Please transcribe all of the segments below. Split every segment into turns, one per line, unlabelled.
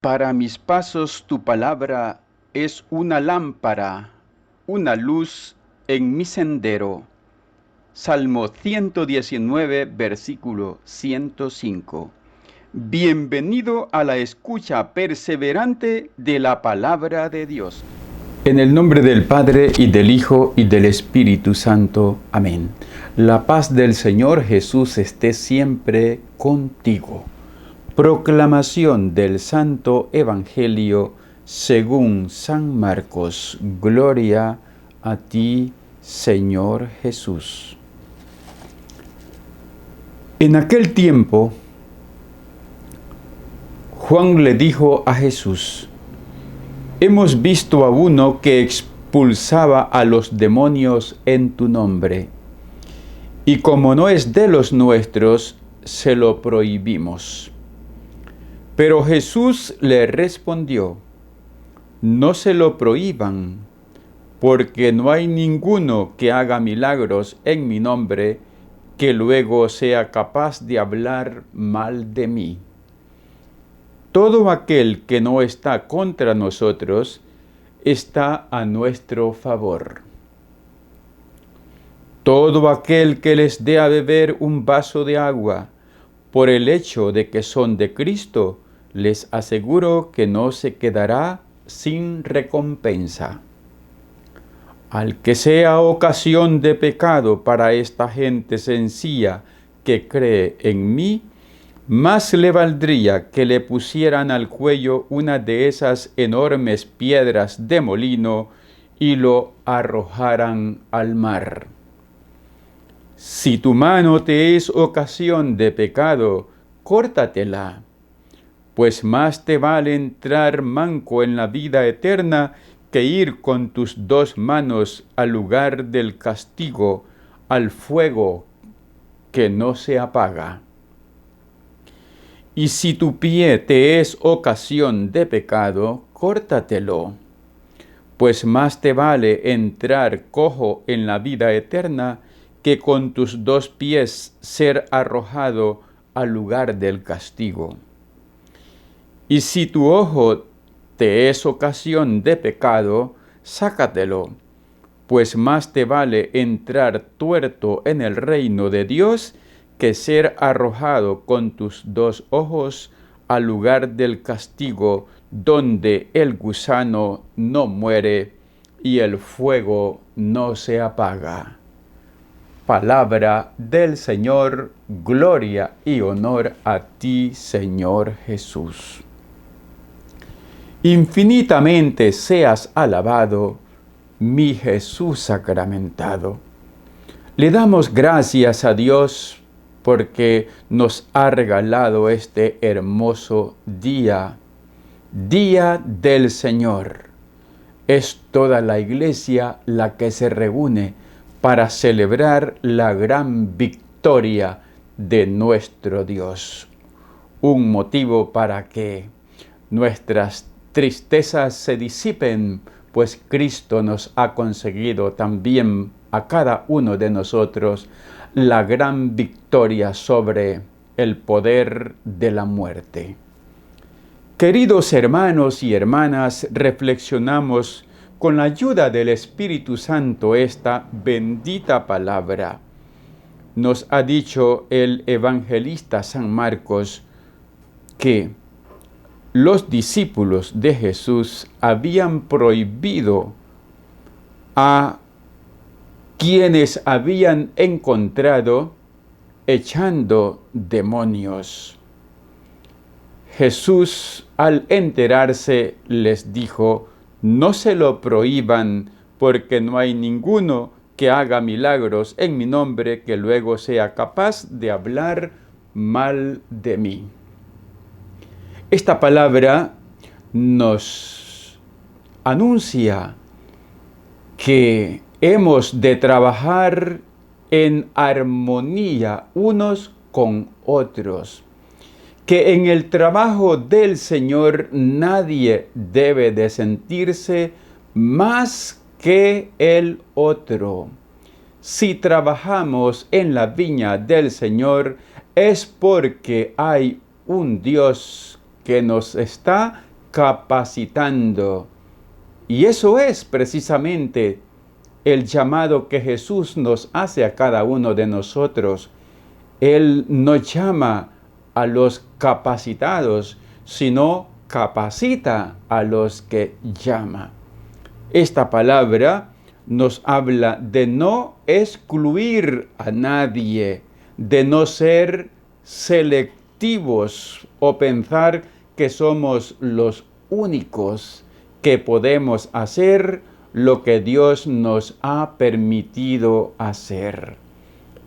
Para mis pasos tu palabra es una lámpara, una luz en mi sendero. Salmo 119, versículo 105. Bienvenido a la escucha perseverante de la palabra de Dios. En el nombre del Padre, y del Hijo, y del Espíritu Santo. Amén. La paz del Señor Jesús esté siempre contigo. Proclamación del Santo Evangelio según San Marcos. Gloria a ti, Señor Jesús. En aquel tiempo, Juan le dijo a Jesús: hemos visto a uno que expulsaba a los demonios en tu nombre, y como no es de los nuestros, se lo prohibimos. Pero Jesús le respondió: no se lo prohíban, porque no hay ninguno que haga milagros en mi nombre que luego sea capaz de hablar mal de mí. Todo aquel que no está contra nosotros está a nuestro favor. Todo aquel que les dé a beber un vaso de agua, por el hecho de que son de Cristo, les aseguro que no se quedará sin recompensa. Al que sea ocasión de pecado para esta gente sencilla que cree en mí, más le valdría que le pusieran al cuello una de esas enormes piedras de molino y lo arrojaran al mar. Si tu mano te es ocasión de pecado, córtatela, pues más te vale entrar manco en la vida eterna que ir con tus dos manos al lugar del castigo, al fuego que no se apaga. Y si tu pie te es ocasión de pecado, córtatelo, pues más te vale entrar cojo en la vida eterna que con tus dos pies ser arrojado al lugar del castigo. Y si tu ojo te es ocasión de pecado, sácatelo, pues más te vale entrar tuerto en el reino de Dios que ser arrojado con tus dos ojos al lugar del castigo, donde el gusano no muere y el fuego no se apaga. Palabra del Señor, gloria y honor a ti, Señor Jesús. Infinitamente seas alabado, mi Jesús sacramentado. Le damos gracias a Dios porque nos ha regalado este hermoso día, Día del Señor. Es toda la iglesia la que se reúne para celebrar la gran victoria de nuestro Dios. Un motivo para que nuestras tristezas se disipen, pues Cristo nos ha conseguido también a cada uno de nosotros la gran victoria sobre el poder de la muerte. Queridos hermanos y hermanas, reflexionamos con la ayuda del Espíritu Santo esta bendita palabra. Nos ha dicho el evangelista San Marcos que los discípulos de Jesús habían prohibido a quienes habían encontrado echando demonios. Jesús, al enterarse, les dijo: no se lo prohíban, porque no hay ninguno que haga milagros en mi nombre que luego sea capaz de hablar mal de mí. Esta palabra nos anuncia que hemos de trabajar en armonía unos con otros, que en el trabajo del Señor nadie debe de sentirse más que el otro. Si trabajamos en la viña del Señor es porque hay un Dios que nos está capacitando. Y eso es precisamente el llamado que Jesús nos hace a cada uno de nosotros. Él no llama a los capacitados, sino capacita a los que llama. Esta palabra nos habla de no excluir a nadie, de no ser selectivos o pensar que somos los únicos que podemos hacer lo que Dios nos ha permitido hacer.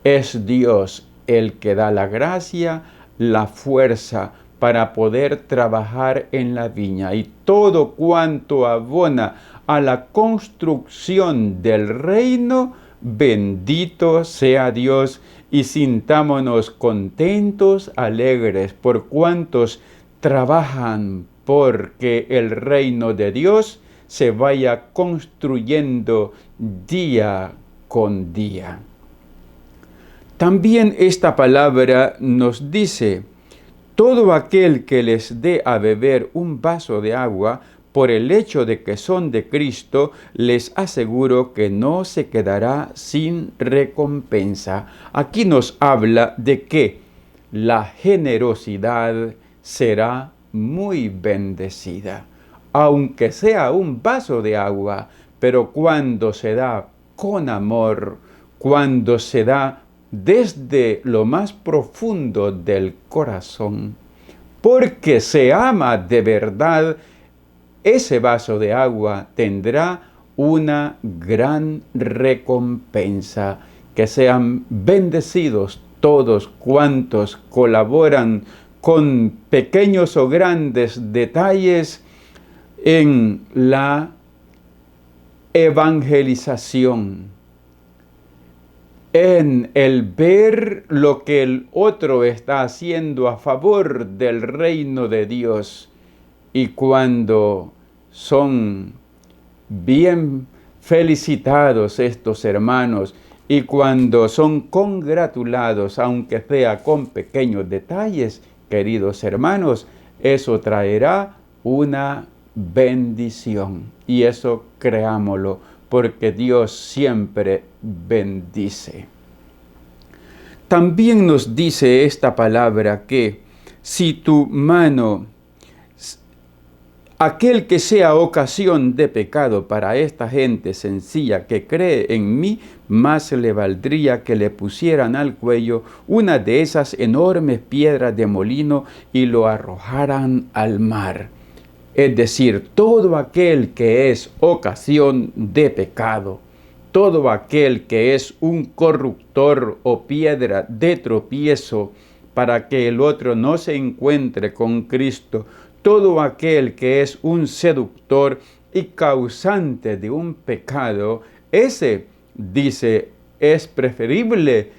Es Dios el que da la gracia, la fuerza para poder trabajar en la viña, y todo cuanto abona a la construcción del reino, bendito sea Dios, y sintámonos contentos, alegres, por cuantos trabajan porque el reino de Dios se vaya construyendo día con día. También esta palabra nos dice: todo aquel que les dé a beber un vaso de agua, por el hecho de que son de Cristo, les aseguro que no se quedará sin recompensa. Aquí nos habla de que la generosidad será muy bendecida, aunque sea un vaso de agua, pero cuando se da con amor, cuando se da desde lo más profundo del corazón, porque se ama de verdad, ese vaso de agua tendrá una gran recompensa. Que sean bendecidos todos cuantos colaboran con pequeños o grandes detalles en la evangelización, en el ver lo que el otro está haciendo a favor del reino de Dios. Y cuando son bien felicitados estos hermanos, y cuando son congratulados, aunque sea con pequeños detalles, queridos hermanos, eso traerá una bendición. Y eso creámoslo, porque Dios siempre bendice. También nos dice esta palabra que si tu mano, aquel que sea ocasión de pecado para esta gente sencilla que cree en mí, más le valdría que le pusieran al cuello una de esas enormes piedras de molino y lo arrojaran al mar. Es decir, todo aquel que es ocasión de pecado, todo aquel que es un corruptor o piedra de tropiezo para que el otro no se encuentre con Cristo, todo aquel que es un seductor y causante de un pecado, ese, dice, es preferible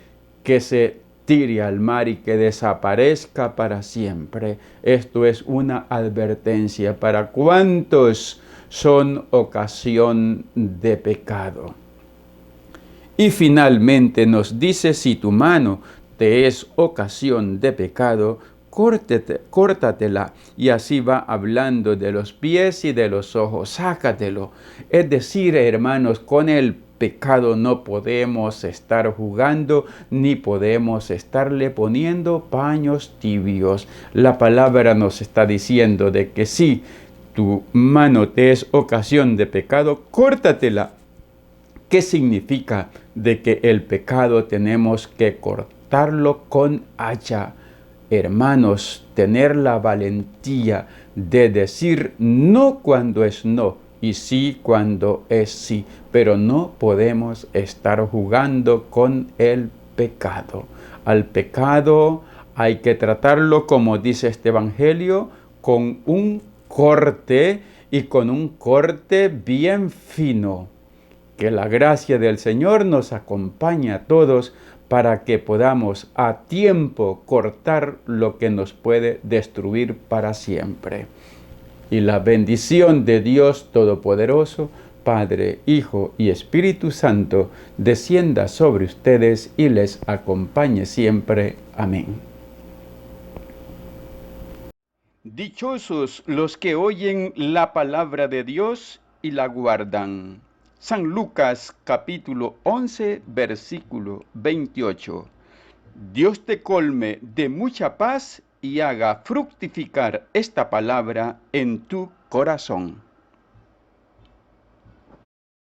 que se tire al mar y que desaparezca para siempre. Esto es una advertencia para cuantos son ocasión de pecado. Y finalmente nos dice: si tu mano te es ocasión de pecado, córtatela. Y así va hablando de los pies y de los ojos, sácatelo. Es decir, hermanos, con el pecado no podemos estar jugando, ni podemos estarle poniendo paños tibios. La palabra nos está diciendo de que si tu mano te es ocasión de pecado, córtatela. ¿Qué significa? De que el pecado tenemos que cortarlo con hacha. Hermanos, tener la valentía de decir no cuando es no y sí cuando es sí, pero no podemos estar jugando con el pecado. Al pecado hay que tratarlo, como dice este evangelio, con un corte, y con un corte bien fino. Que la gracia del Señor nos acompañe a todos para que podamos a tiempo cortar lo que nos puede destruir para siempre. Y la bendición de Dios Todopoderoso, Padre, Hijo y Espíritu Santo, descienda sobre ustedes y les acompañe siempre. Amén. Dichosos los que oyen la palabra de Dios y la guardan. San Lucas capítulo 11, versículo 28. Dios te colme de mucha paz y haga fructificar esta palabra en tu corazón.